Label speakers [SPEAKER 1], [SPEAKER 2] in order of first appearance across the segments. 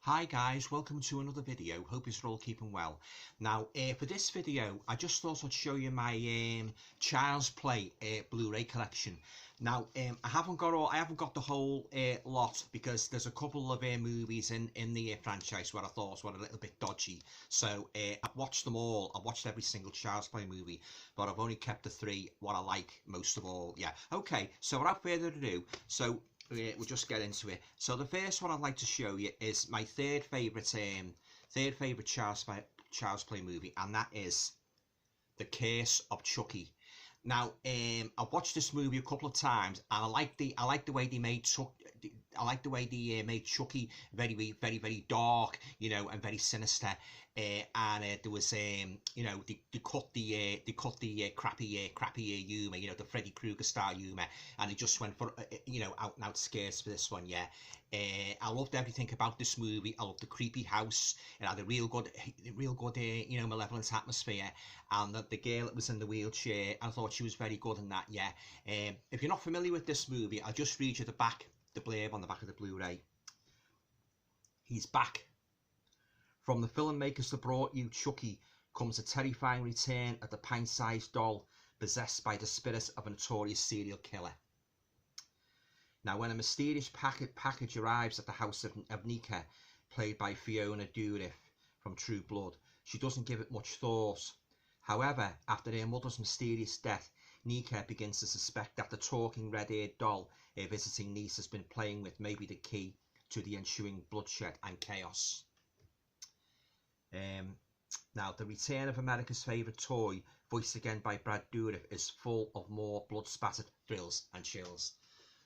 [SPEAKER 1] Hi guys, welcome to another video. Hope you're all keeping well. Now for this video I just thought I'd show you my Child's Play Blu-ray collection. Now I haven't got the whole lot because there's a couple of movies in the franchise where I thought were a little bit dodgy. So I've watched them all. I've watched every single Child's Play movie, but I've only kept the three what I like most of all. Yeah. Okay, so without further ado, we'll just get into it. So the first one I'd like to show you is my third favourite Child's Play movie, and that is The Curse of Chucky. Now I've watched this movie a couple of times, and I like the way they made made Chucky very dark, you know, and very sinister. And there was they cut the crappy humour, you know, the Freddy Krueger style humour, and they just went for out and out scares for this one. Yeah. I loved everything about this movie. I loved the creepy house. It had a real good malevolent atmosphere, and the girl that was in the wheelchair, I thought she was very good in that. Yeah. If you're not familiar with this movie, I'll just read you the blurb on the back of the Blu-ray. He's back. From the filmmakers that brought you Chucky comes a terrifying return of the pint-sized doll possessed by the spirit of a notorious serial killer. Now, when a mysterious package arrives at the house of Nika, played by Fiona Dourif from True Blood, she doesn't give it much thought. However, after her mother's mysterious death, Nika begins to suspect that the talking red-haired doll her visiting niece has been playing with may be the key to the ensuing bloodshed and chaos. Now, the return of America's favourite toy, voiced again by Brad Dourif, is full of more blood-spattered thrills and chills.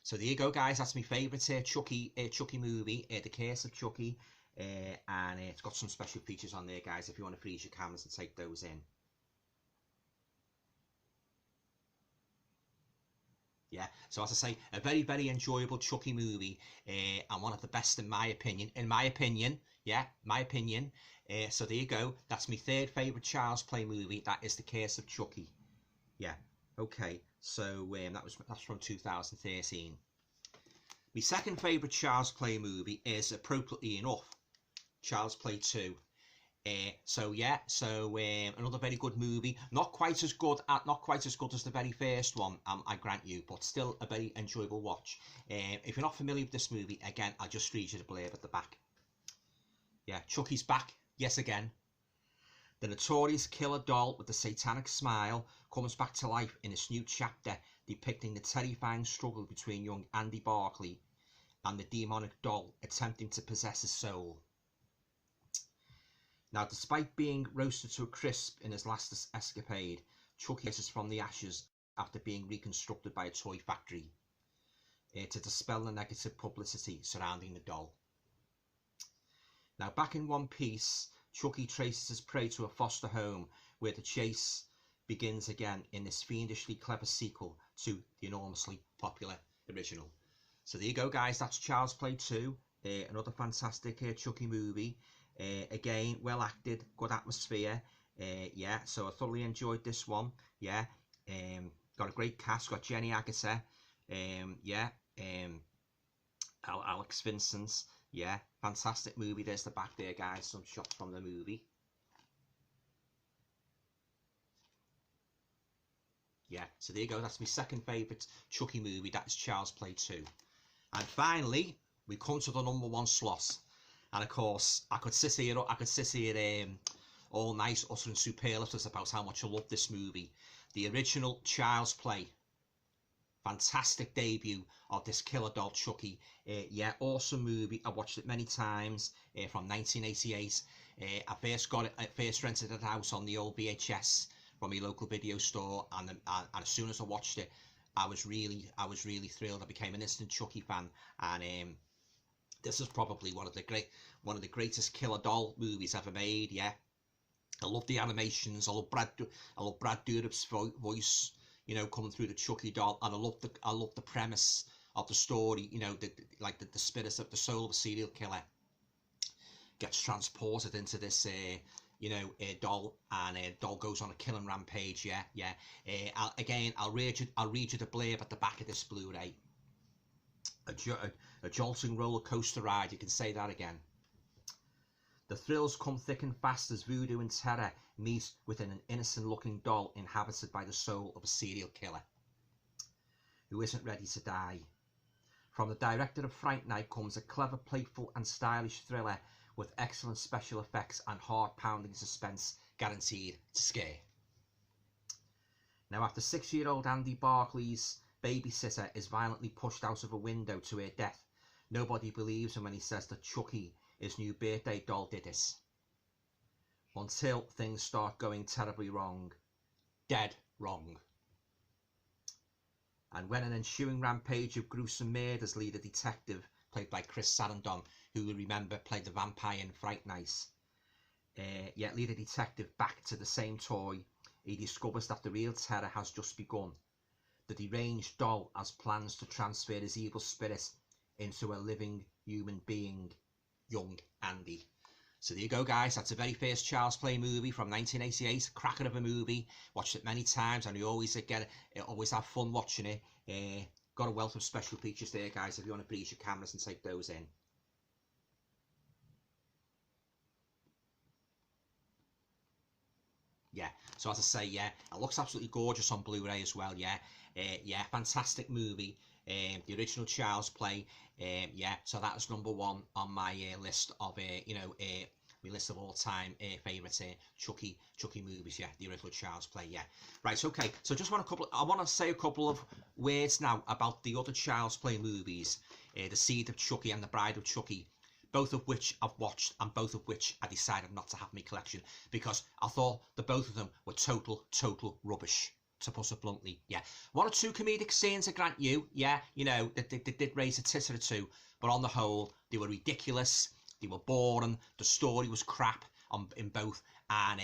[SPEAKER 1] So there you go, guys. That's my favourite Chucky movie, The Curse of Chucky, and it's got some special features on there, guys, if you want to freeze your cameras and take those in. Yeah, so as I say, a very enjoyable Chucky movie, and one of the best in my opinion. Yeah, my opinion. So there you go. That's my third favourite Child's Play movie. That is The Curse of Chucky. Yeah. Okay. So that's from 2013. My second favourite Child's Play movie is, appropriately enough, Child's Play 2. Another very good movie. Not quite as good as the very first one, I grant you, but still a very enjoyable watch. If you're not familiar with this movie, again, I'll just read you the blurb at the back. Yeah, Chucky's back, yes again. The notorious killer doll with the satanic smile comes back to life in this new chapter, depicting the terrifying struggle between young Andy Barkley and the demonic doll attempting to possess his soul. Now, despite being roasted to a crisp in his last escapade, Chucky rises from the ashes after being reconstructed by a toy factory to dispel the negative publicity surrounding the doll. Now, back in one piece, Chucky traces his prey to a foster home, where the chase begins again in this fiendishly clever sequel to the enormously popular original. So there you go, guys. That's Child's Play 2, another fantastic Chucky movie. Again, well acted, good atmosphere. Yeah, so I thoroughly enjoyed this one. Yeah, got a great cast. Got Jenny Agutter. Alex Vincent. Yeah, fantastic movie. There's the back there, guys. Some shots from the movie. Yeah, so there you go. That's my second favourite Chucky movie. That's Child's Play 2. And finally, we come to the number one slot. And of course, I could sit here all night uttering superlatives about how much I love this movie. The original Child's Play. Fantastic debut of this killer doll Chucky. Yeah, awesome movie. I watched it many times from 1988. I first rented it out on the old VHS from my local video store, and as soon as I watched it, I was really thrilled. I became an instant Chucky fan, and this is probably one of the greatest killer doll movies ever made. Yeah, I love the animations. I love Brad Dourif's voice, you know, coming through the Chucky doll, and I love the premise of the story. You know, the spirit of the soul of a serial killer gets transported into this doll, and doll goes on a killing rampage. Yeah. I'll read you the blurb at the back of this Blu-ray. A jolting roller coaster ride, you can say that again. The thrills come thick and fast as voodoo and terror meet within an innocent-looking doll inhabited by the soul of a serial killer who isn't ready to die. From the director of Fright Night comes a clever, playful and stylish thriller with excellent special effects and heart-pounding suspense guaranteed to scare. Now, after 6-year-old Andy Barclay's babysitter is violently pushed out of a window to her death, nobody believes him when he says that Chucky, his new birthday doll, did it. Until things start going terribly wrong. Dead wrong. And when an ensuing rampage of gruesome murders lead a detective, played by Chris Sarandon, who you remember played the vampire in Fright Night, lead a detective back to the same toy, he discovers that the real terror has just begun. The deranged doll has plans to transfer his evil spirit into a living human being, young Andy. So there you go, guys. That's the very first Child's Play movie from 1988. Cracker of a movie. Watched it many times, and you always have fun watching it. Got a wealth of special features there, guys, if you want to breeze your cameras and take those in. Yeah, so as I say, yeah, it looks absolutely gorgeous on Blu-ray as well, yeah. Yeah, fantastic movie. The original Child's Play, yeah, so that is number one on my list of, my list of all-time favourite Chucky movies, yeah, the original Child's Play, yeah. Right, okay, so I want to say a couple of words now about the other Child's Play movies, The Seed of Chucky and The Bride of Chucky, both of which I've watched and both of which I decided not to have in my collection because I thought that both of them were total rubbish, to put it bluntly, yeah. One or two comedic scenes, I grant you, yeah, you know, they did raise a titter or two, but on the whole, they were ridiculous, they were boring, the story was crap in both, and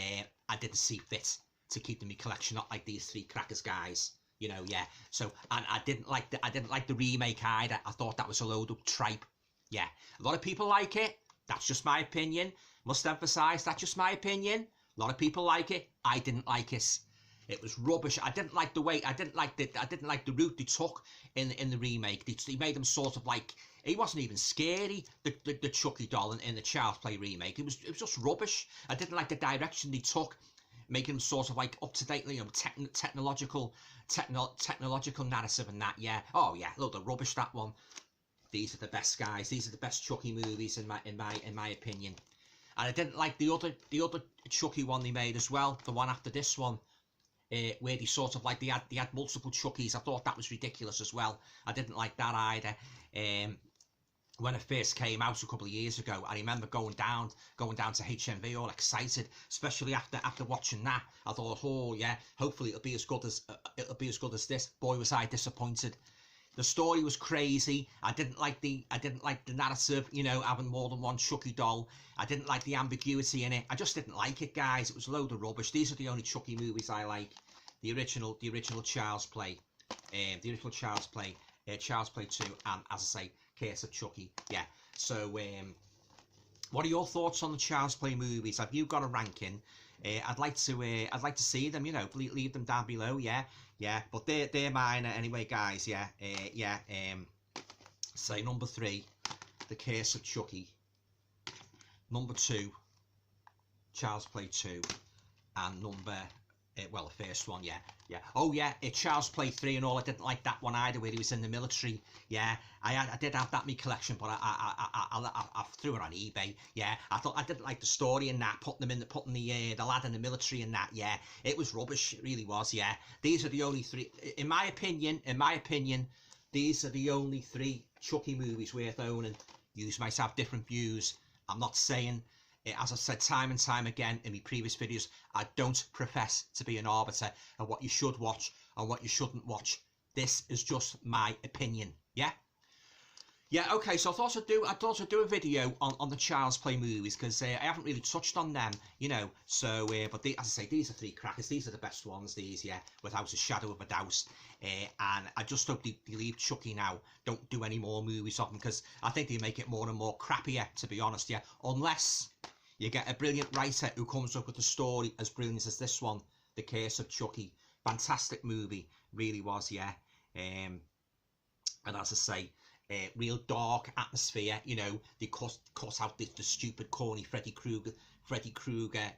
[SPEAKER 1] I didn't see fit to keep them in my collection, not like these three crackers guys, you know, yeah. So, and I didn't like the remake either. I thought that was a load of tripe. Yeah, a lot of people like it. That's just my opinion. Must emphasise, that's just my opinion. A lot of people like it. I didn't like it. It was rubbish. I didn't like the way. I didn't like the route they took in the remake. They made him sort of like, he wasn't even scary. The Chucky doll in the Child's Play remake. It was just rubbish. I didn't like the direction they took, making him sort of like up to date, you know, technological narrative and that. Yeah. Oh yeah, look, the rubbish, that one. These are the best, guys. These are the best Chucky movies in my opinion. And I didn't like the other Chucky one they made as well, the one after this one, where they sort of like they had multiple Chuckies. I thought that was ridiculous as well. I didn't like that either. When it first came out a couple of years ago, I remember going down to HMV all excited, especially after watching that. I thought, oh yeah, hopefully it'll be as good as this. Boy, was I disappointed. The story was crazy. I didn't like the narrative, you know, having more than one Chucky doll. I didn't like the ambiguity in it. I just didn't like it, guys. It was a load of rubbish. These are the only Chucky movies I like. The original Child's Play, Child's Play 2, and as I say, Curse of Chucky. Yeah. So, what are your thoughts on the Child's Play movies? Have you got a ranking? I'd like to see them. You know, leave them down below. Yeah. But they're mine anyway, guys. Yeah. Say number 3, The Curse of Chucky. Number 2, Child's Play 2, and number the first one, yeah. Oh yeah, Child's Play 3 and all. I didn't like that one either, where he was in the military. Yeah, I did have that in my collection, but I threw it on eBay. Yeah, I didn't like the story in that, putting the lad in the military and that. Yeah, it was rubbish. It really was. Yeah, these are the only 3, in my opinion. These are the only 3 Chucky movies worth owning. You might have different views. I'm not saying, as I've said time and time again in my previous videos, I don't profess to be an arbiter of what you should watch and what you shouldn't watch. This is just my opinion. Yeah, okay, so I thought I'd do a video on the Child's Play movies, because I haven't really touched on them, you know. So, but as I say, these are 3 crackers. These are the best ones, these, yeah, without a shadow of a doubt. And I just hope they leave Chucky now. Don't do any more movies of them, because I think they make it more and more crappier, to be honest, yeah. Unless you get a brilliant writer who comes up with a story as brilliant as this one, The Curse of Chucky. Fantastic movie, really was, yeah. And as I say, real dark atmosphere. You know, they cut out the stupid, corny Freddy Krueger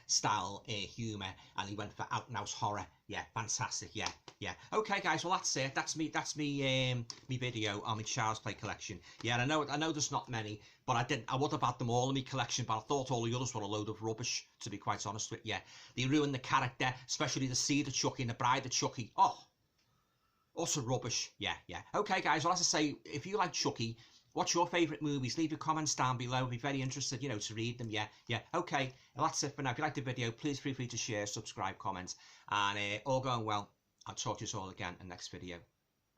[SPEAKER 1] style humour, and he went for out and out horror. Yeah, fantastic. Yeah, yeah. Okay, guys. Well, that's it. That's me. Me video on my Child's Play collection. Yeah, I know there's not many, but I would have had them all in my collection, but I thought all the others were a load of rubbish, to be quite honest with you. They ruined the character, especially the seed of Chucky and the bride of Chucky. Oh, utter rubbish. Yeah, yeah. Okay, guys. Well, as I say, if you like Chucky, what's your favourite movies? Leave your comments down below. I'd be very interested, you know, to read them. Yeah, yeah. Okay. Well, that's it for now. If you like the video, please feel free to share, subscribe, comment, and all going well. I'll talk to you all again in the next video.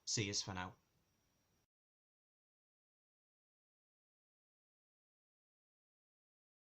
[SPEAKER 1] See yous for now.